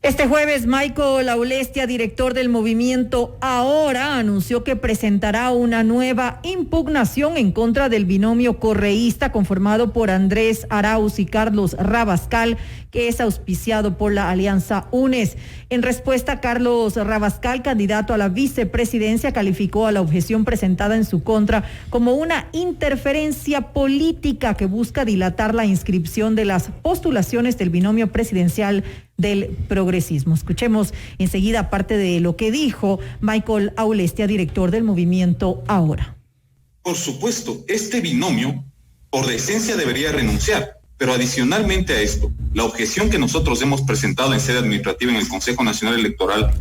Este jueves, Michael Aulestia, director del movimiento Ahora, anunció que presentará una nueva impugnación en contra del binomio correísta conformado por Andrés Arauz y Carlos Rabascal, que es auspiciado por la Alianza UNES. En respuesta, Carlos Rabascal, candidato a la vicepresidencia, calificó a la objeción presentada en su contra como una interferencia política que busca dilatar la inscripción de las postulaciones del binomio presidencial del progresismo. Escuchemos enseguida parte de lo que dijo Michael Aulestia, director del movimiento Ahora. Por supuesto, este binomio, por decencia, debería renunciar. Pero adicionalmente a esto, la objeción que nosotros hemos presentado en sede administrativa en el Consejo Nacional Electoral,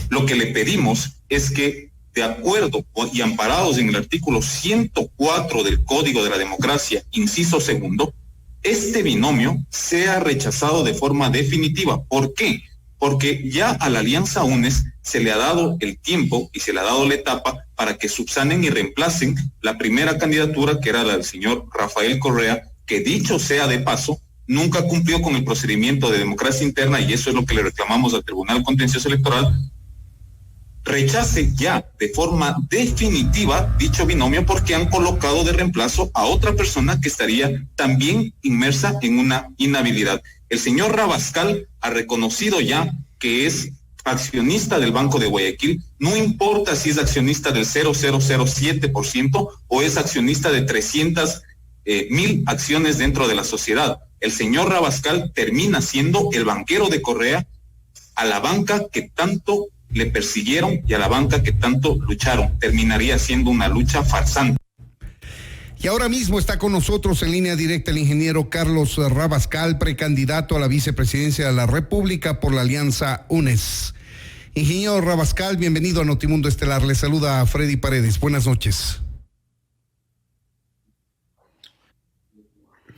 lo que le pedimos es que, de acuerdo y amparados en el artículo 104 del Código de la Democracia, inciso segundo, este binomio sea rechazado de forma definitiva. ¿Por qué? Porque ya a la Alianza UNES se le ha dado el tiempo y se le ha dado la etapa para que subsanen y reemplacen la primera candidatura, que era la del señor Rafael Correa, que dicho sea de paso, nunca cumplió con el procedimiento de democracia interna, y eso es lo que le reclamamos al Tribunal Contencioso Electoral. Rechace ya de forma definitiva dicho binomio, porque han colocado de reemplazo a otra persona que estaría también inmersa en una inhabilidad. El señor Rabascal ha reconocido ya que es accionista del Banco de Guayaquil, no importa si es accionista del 0,007% o es accionista de 300,000 acciones dentro de la sociedad. El señor Rabascal termina siendo el banquero de Correa, a la banca que tanto le persiguieron y a la banca que tanto lucharon. Terminaría siendo una lucha farsante. Y ahora mismo está con nosotros en línea directa el ingeniero Carlos Rabascal, precandidato a la vicepresidencia de la República por la Alianza UNES. Ingeniero Rabascal, bienvenido a Notimundo Estelar. Le saluda a Freddy Paredes. Buenas noches.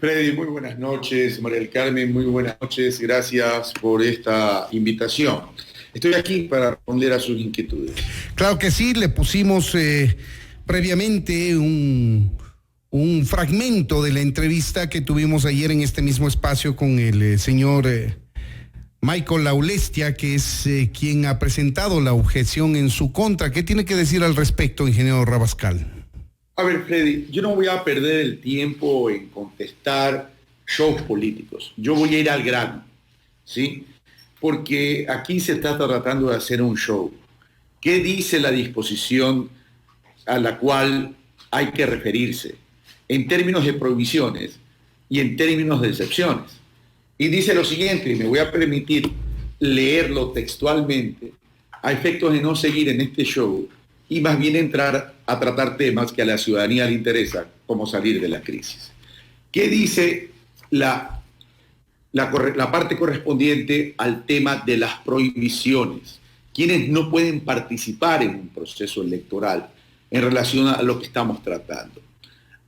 Freddy, muy buenas noches. María del Carmen, muy buenas noches. Gracias por esta invitación. Estoy aquí para responder a sus inquietudes. Claro que sí, le pusimos previamente un fragmento de la entrevista que tuvimos ayer en este mismo espacio con el señor Michael Aulestia, que es quien ha presentado la objeción en su contra. ¿Qué tiene que decir al respecto, ingeniero Rabascal? A ver, Freddy, yo no voy a perder el tiempo en contestar shows políticos. Yo voy a ir al grano, ¿sí? Porque aquí se está tratando de hacer un show. ¿Qué dice la disposición a la cual hay que referirse en términos de prohibiciones y en términos de excepciones? Y dice lo siguiente, y me voy a permitir leerlo textualmente, a efectos de no seguir en este show y más bien entrar a tratar temas que a la ciudadanía le interesa, como salir de la crisis. ¿Qué dice la parte correspondiente al tema de las prohibiciones? Quienes no pueden participar en un proceso electoral en relación a lo que estamos tratando.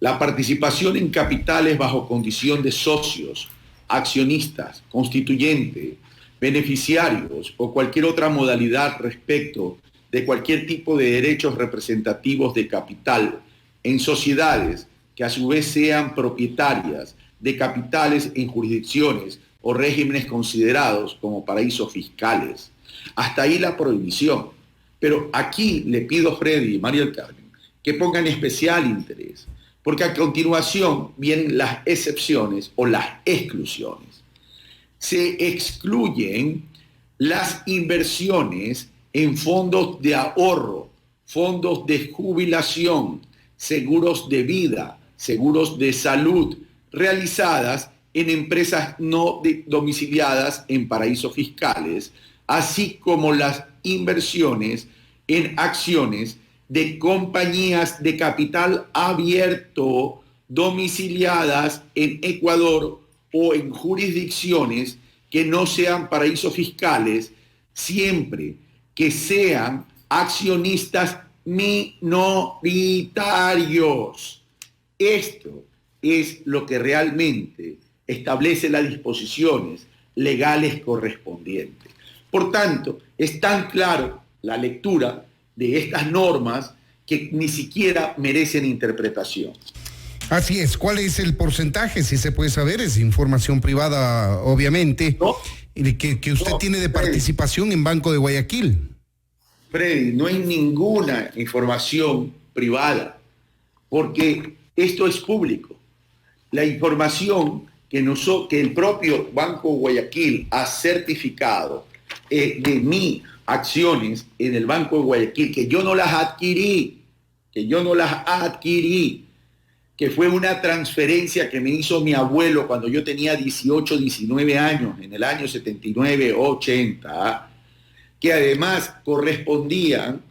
La participación en capitales bajo condición de socios, accionistas, constituyente, beneficiarios o cualquier otra modalidad respecto de cualquier tipo de derechos representativos de capital en sociedades que a su vez sean propietarias de capitales en jurisdicciones o regímenes considerados como paraísos fiscales. Hasta ahí la prohibición. Pero aquí le pido a Freddy y María del Carmen que pongan especial interés, porque a continuación vienen las excepciones o las exclusiones. Se excluyen las inversiones en fondos de ahorro, fondos de jubilación, seguros de vida, seguros de salud, realizadas en empresas no domiciliadas en paraísos fiscales, así como las inversiones en acciones de compañías de capital abierto domiciliadas en Ecuador o en jurisdicciones que no sean paraísos fiscales, siempre que sean accionistas minoritarios. Esto es lo que realmente establece las disposiciones legales correspondientes. Por tanto, es tan claro la lectura de estas normas que ni siquiera merecen interpretación. Así es. ¿Cuál es el porcentaje? Si se puede saber, es información privada, obviamente. No, que usted No, tiene de Freddy. participación en Banco de Guayaquil. Freddy, no hay ninguna información privada, porque esto es público. La información que el propio Banco Guayaquil ha certificado de mis acciones en el Banco de Guayaquil, que yo no las adquirí, que fue una transferencia que me hizo mi abuelo cuando yo tenía 18, 19 años, en el año 79, 80, que además correspondían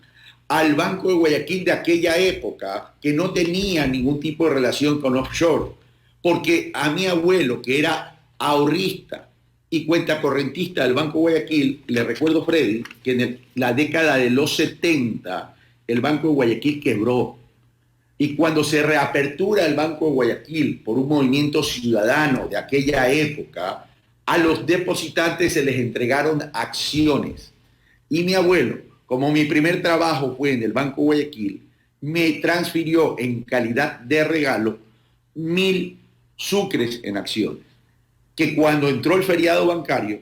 al Banco de Guayaquil de aquella época, que no tenía ningún tipo de relación con offshore, porque a mi abuelo, que era ahorrista y cuentacorrentista del Banco de Guayaquil, le recuerdo, Freddy, que en la década de los 70 el Banco de Guayaquil quebró. Y cuando se reapertura el Banco de Guayaquil por un movimiento ciudadano de aquella época, a los depositantes se les entregaron acciones. Y mi abuelo, como mi primer trabajo fue en el Banco de Guayaquil, me transfirió en calidad de regalo 1.000 sucres en acciones, que cuando entró el feriado bancario,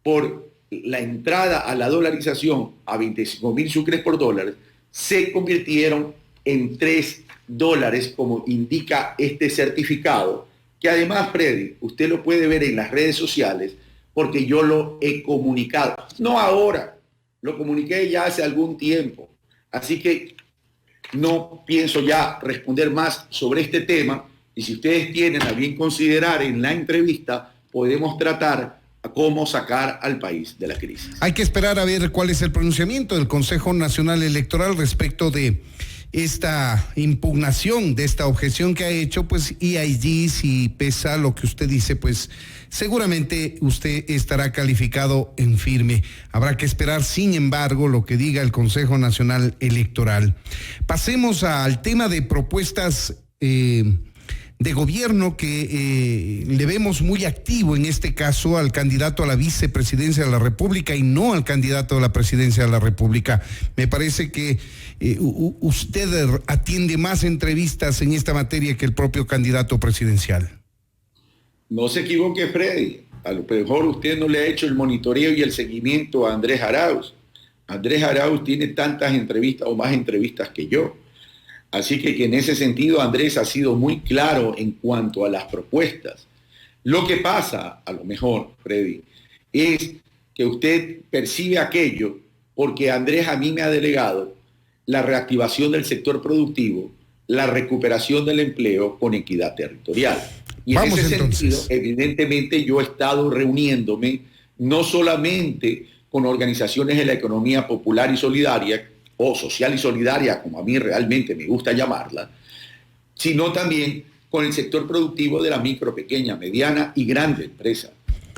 por la entrada a la dolarización a 25.000 sucres por dólar, se convirtieron en $3, como indica este certificado, que además, Freddy, usted lo puede ver en las redes sociales, porque yo lo he comunicado. No ahora, lo comuniqué ya hace algún tiempo. Así que no pienso ya responder más sobre este tema, y si ustedes tienen a bien considerar en la entrevista, podemos tratar a cómo sacar al país de la crisis. Hay que esperar a ver cuál es el pronunciamiento del Consejo Nacional Electoral respecto de esta impugnación, de esta objeción que ha hecho, pues, y allí, si pesa lo que usted dice, pues seguramente usted estará calificado en firme. Habrá que esperar, sin embargo, lo que diga el Consejo Nacional Electoral. Pasemos al tema de propuestas de gobierno que le vemos muy activo en este caso al candidato a la vicepresidencia de la República y no al candidato a la presidencia de la República. Me parece que usted atiende más entrevistas en esta materia que el propio candidato presidencial. No se equivoque, Freddy. A lo mejor usted no le ha hecho el monitoreo y el seguimiento a Andrés Arauz. Andrés Arauz tiene tantas entrevistas o más entrevistas que yo. Así que en ese sentido Andrés ha sido muy claro en cuanto a las propuestas. Lo que pasa, a lo mejor, Freddy, es que usted percibe aquello porque Andrés a mí me ha delegado la reactivación del sector productivo, la recuperación del empleo con equidad territorial. Y Vamos, en ese entonces. sentido, evidentemente yo he estado reuniéndome no solamente con organizaciones de la economía popular y solidaria, o social y solidaria, como a mí realmente me gusta llamarla, sino también con el sector productivo de la micro, pequeña, mediana y grande empresa.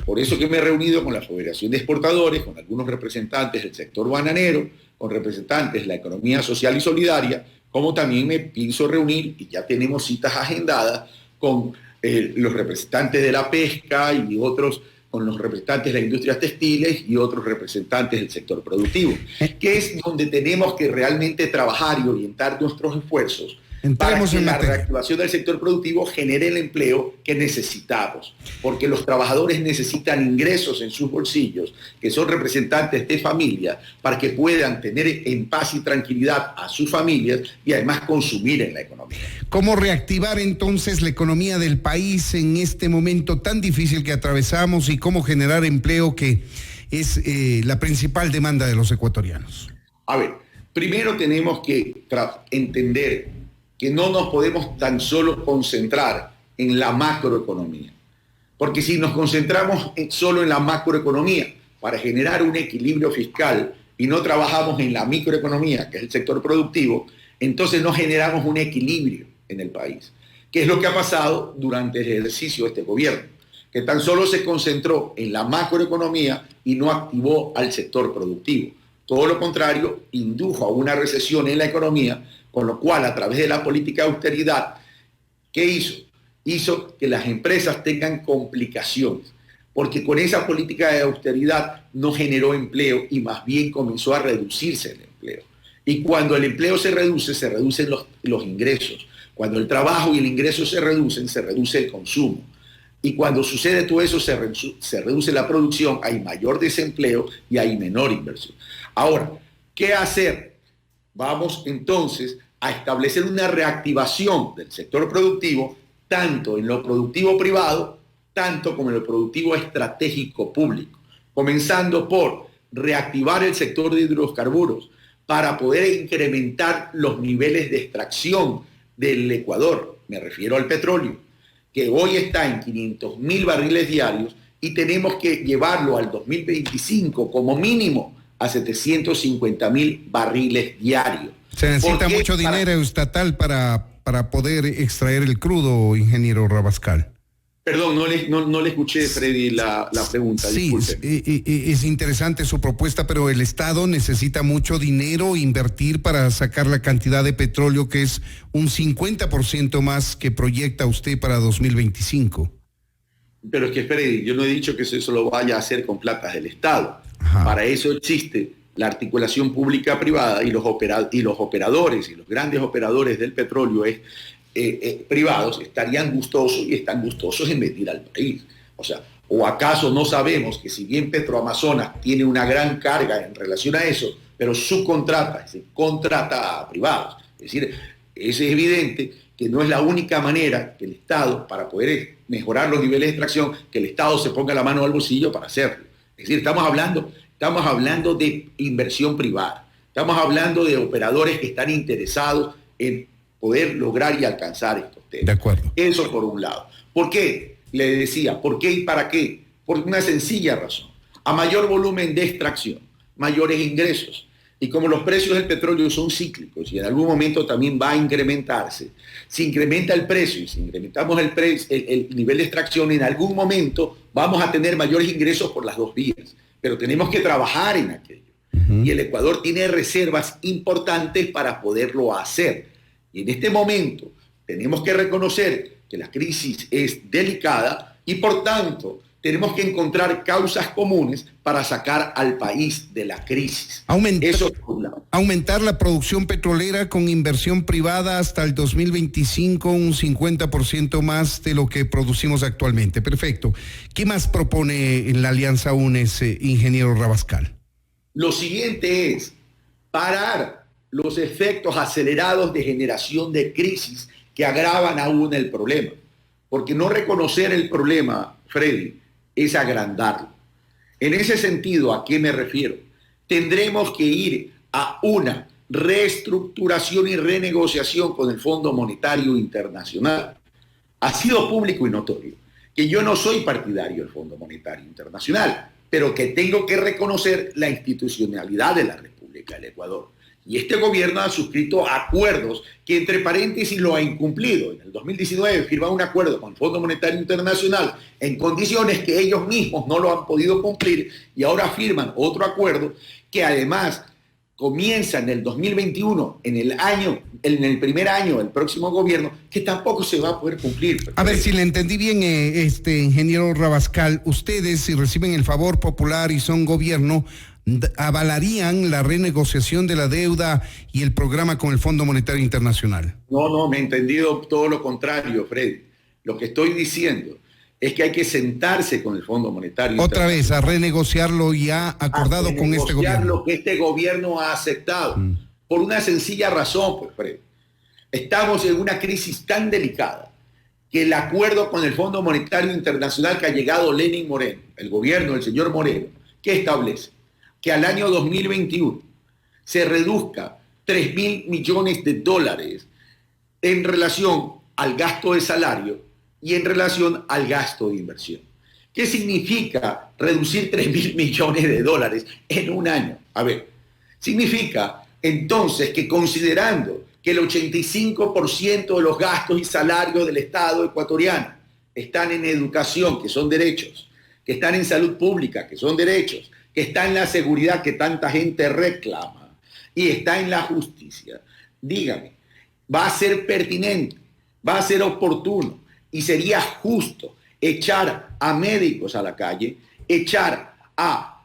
Por eso que me he reunido con la Federación de Exportadores, con algunos representantes del sector bananero, con representantes de la economía social y solidaria, como también me pienso reunir, y ya tenemos citas agendadas, con los representantes de la pesca y otros, con los representantes de las industrias textiles y otros representantes del sector productivo, que es donde tenemos que realmente trabajar y orientar nuestros esfuerzos para que la reactivación del sector productivo genere el empleo que necesitamos, porque los trabajadores necesitan ingresos en sus bolsillos, que son representantes de familias, para que puedan tener en paz y tranquilidad a sus familias y además consumir en la economía. ¿Cómo reactivar entonces la economía del país en este momento tan difícil que atravesamos y cómo generar empleo, que es la principal demanda de los ecuatorianos? A ver, primero tenemos que entender que no nos podemos tan solo concentrar en la macroeconomía. Porque si nos concentramos solo en la macroeconomía para generar un equilibrio fiscal y no trabajamos en la microeconomía, que es el sector productivo, entonces no generamos un equilibrio en el país, que es lo que ha pasado durante el ejercicio de este gobierno, que tan solo se concentró en la macroeconomía y no activó al sector productivo. Todo lo contrario, indujo a una recesión en la economía, con lo cual, a través de la política de austeridad, ¿qué hizo? Hizo que las empresas tengan complicaciones, porque con esa política de austeridad no generó empleo y más bien comenzó a reducirse el empleo. Y cuando el empleo se reducen los ingresos. Cuando el trabajo y el ingreso se reduce el consumo. Y cuando sucede todo eso, se reduce la producción, hay mayor desempleo y hay menor inversión. Ahora, ¿qué hacer? Vamos entonces a establecer una reactivación del sector productivo, tanto en lo productivo privado, tanto como en lo productivo estratégico público, comenzando por reactivar el sector de hidrocarburos para poder incrementar los niveles de extracción del Ecuador. Me refiero al petróleo, que hoy está en 500.000 barriles diarios y tenemos que llevarlo al 2025 como mínimo a 750.000 barriles diarios. Se necesita mucho dinero estatal para poder extraer el crudo, ingeniero Rabascal. Perdón, no le escuché, Freddy, la pregunta. Sí, es interesante su propuesta, pero el Estado necesita mucho dinero invertir para sacar la cantidad de petróleo, que es un 50% más que proyecta usted para 2025. Pero es que, Freddy, yo no he dicho que eso lo vaya a hacer con platas del Estado. Ajá. Para eso existe la articulación pública-privada y los operadores y los grandes operadores del petróleo privados estarían gustosos y están gustosos en invertir al país. O sea, ¿o acaso no sabemos que si bien Petroamazonas tiene una gran carga en relación a eso, pero subcontrata, contrata a privados? Es decir, es evidente que no es la única manera que el Estado, para poder mejorar los niveles de extracción, que el Estado se ponga la mano al bolsillo para hacerlo. Es decir, estamos hablando de inversión privada, estamos hablando de operadores que están interesados en poder lograr y alcanzar estos temas. De acuerdo. Eso por un lado. ¿Por qué? Le decía, ¿por qué y para qué? Por una sencilla razón. A mayor volumen de extracción, mayores ingresos. Y como los precios del petróleo son cíclicos y en algún momento también va a incrementarse, si incrementa el precio y si incrementamos el nivel de extracción, en algún momento vamos a tener mayores ingresos por las dos vías. Pero tenemos que trabajar en aquello. Y el Ecuador tiene reservas importantes para poderlo hacer. Y en este momento tenemos que reconocer que la crisis es delicada y por tanto tenemos que encontrar causas comunes para sacar al país de la crisis. Aumentar la producción petrolera con inversión privada hasta el 2025, un 50% más de lo que producimos actualmente. Perfecto. ¿Qué más propone en la Alianza UNES, ingeniero Rabascal? Lo siguiente es parar los efectos acelerados de generación de crisis que agravan aún el problema. Porque no reconocer el problema, Freddy, es agrandarlo. En ese sentido, ¿a qué me refiero? Tendremos que ir a una reestructuración y renegociación con el Fondo Monetario Internacional. Ha sido público y notorio que yo no soy partidario del Fondo Monetario Internacional, pero que tengo que reconocer la institucionalidad de la República del Ecuador. Y este gobierno ha suscrito acuerdos que, entre paréntesis, lo ha incumplido. En el 2019 firmó un acuerdo con el Fondo Monetario Internacional en condiciones que ellos mismos no lo han podido cumplir y ahora firman otro acuerdo que además comienza en el 2021, en el primer año del próximo gobierno, que tampoco se va a poder cumplir. A ver si le entendí bien, ingeniero Rabascal, ustedes, si reciben el favor popular y son gobierno, ¿avalarían la renegociación de la deuda y el programa con el Fondo Monetario Internacional? No, me he entendido todo lo contrario, Freddy. Lo que estoy diciendo es que hay que sentarse con el Fondo Monetario Otra vez, a renegociarlo ya acordado con este gobierno. Lo que este gobierno ha aceptado. Por una sencilla razón, pues, Freddy. Estamos en una crisis tan delicada que el acuerdo con el Fondo Monetario Internacional que ha llegado Lenín Moreno, el gobierno del señor Moreno, ¿qué establece? Que al año 2021 se reduzca 3.000 millones de dólares en relación al gasto de salario y en relación al gasto de inversión. ¿Qué significa reducir 3.000 millones de dólares en un año? A ver, significa entonces que considerando que el 85% de los gastos y salarios del Estado ecuatoriano están en educación, que son derechos, que están en salud pública, que son derechos, que está en la seguridad que tanta gente reclama y está en la justicia, dígame, va a ser pertinente, va a ser oportuno y sería justo echar a médicos a la calle, echar a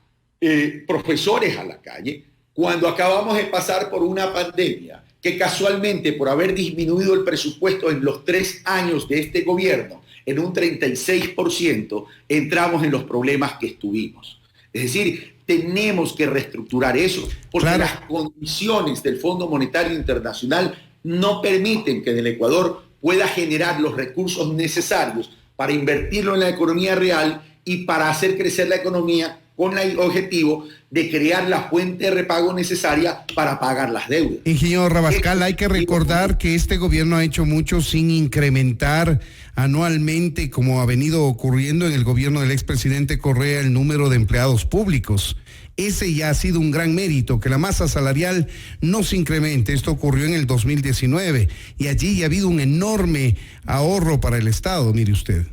profesores a la calle, cuando acabamos de pasar por una pandemia que casualmente por haber disminuido el presupuesto en los 3 años de este gobierno, en un 36%, entramos en los problemas que estuvimos. Es decir, tenemos que reestructurar eso, porque claro, las condiciones del Fondo Monetario Internacional no permiten que el Ecuador pueda generar los recursos necesarios para invertirlo en la economía real y para hacer crecer la economía con el objetivo de crear la fuente de repago necesaria para pagar las deudas. Ingeniero Rabascal, hay que recordar que este gobierno ha hecho mucho sin incrementar anualmente, como ha venido ocurriendo en el gobierno del expresidente Correa, el número de empleados públicos. Ese ya ha sido un gran mérito, que la masa salarial no se incremente. Esto ocurrió en el 2019 y allí ya ha habido un enorme ahorro para el Estado, mire usted.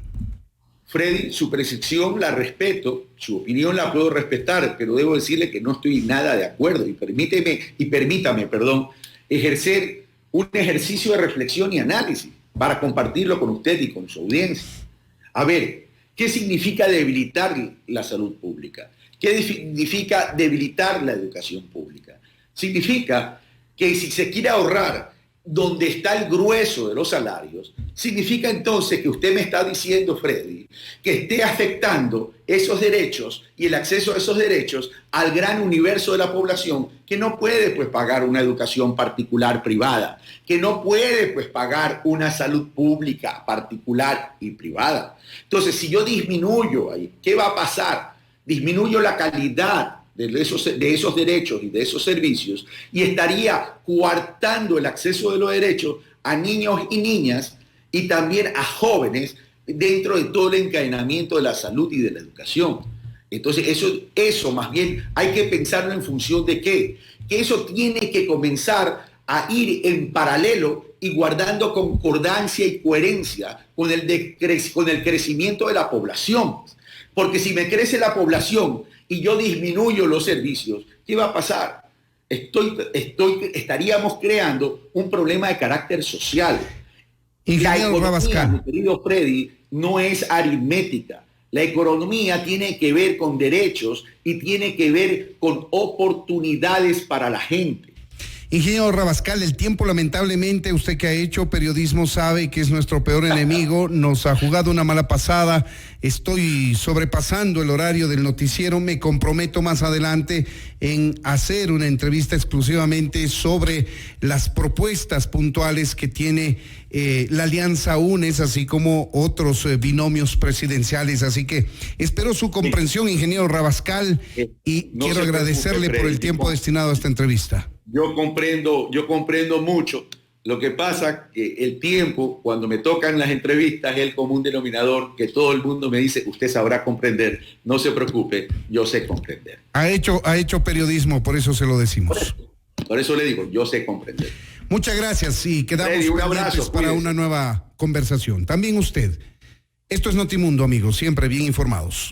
Freddy, su percepción la respeto, su opinión la puedo respetar, pero debo decirle que no estoy nada de acuerdo y permítame, ejercer un ejercicio de reflexión y análisis para compartirlo con usted y con su audiencia. A ver, ¿qué significa debilitar la salud pública? ¿Qué significa debilitar la educación pública? Significa que si se quiere ahorrar donde está el grueso de los salarios, significa entonces que usted me está diciendo, Freddy, que esté afectando esos derechos y el acceso a esos derechos al gran universo de la población que no puede pues pagar una educación particular privada, que no puede pues pagar una salud pública particular y privada. Entonces, si yo disminuyo ahí, ¿qué va a pasar? Disminuyo la calidad de esos derechos y de esos servicios y estaría coartando el acceso de los derechos a niños y niñas y también a jóvenes dentro de todo el encadenamiento de la salud y de la educación. Entonces eso más bien hay que pensarlo en función de qué, que eso tiene que comenzar a ir en paralelo y guardando concordancia y coherencia con el crecimiento de la población. Porque si me crece la población y yo disminuyo los servicios, ¿qué va a pasar? Estaríamos creando un problema de carácter social. La economía, mi querido Freddy, no es aritmética. La economía tiene que ver con derechos y tiene que ver con oportunidades para la gente. Ingeniero Rabascal, el tiempo lamentablemente, usted que ha hecho periodismo sabe que es nuestro peor enemigo, nos ha jugado una mala pasada, estoy sobrepasando el horario del noticiero, me comprometo más adelante en hacer una entrevista exclusivamente sobre las propuestas puntuales que tiene la Alianza UNES, así como otros binomios presidenciales, así que espero su comprensión, ingeniero Rabascal, y no quiero agradecerle por el tiempo destinado a esta entrevista. Yo comprendo mucho. Lo que pasa que el tiempo, cuando me tocan las entrevistas, es el común denominador que todo el mundo me dice, usted sabrá comprender. No se preocupe, yo sé comprender. Ha hecho periodismo, por eso se lo decimos. Por eso le digo, yo sé comprender. Muchas gracias y quedamos pendientes para una nueva conversación. También usted. Esto es Notimundo, amigos, siempre bien informados.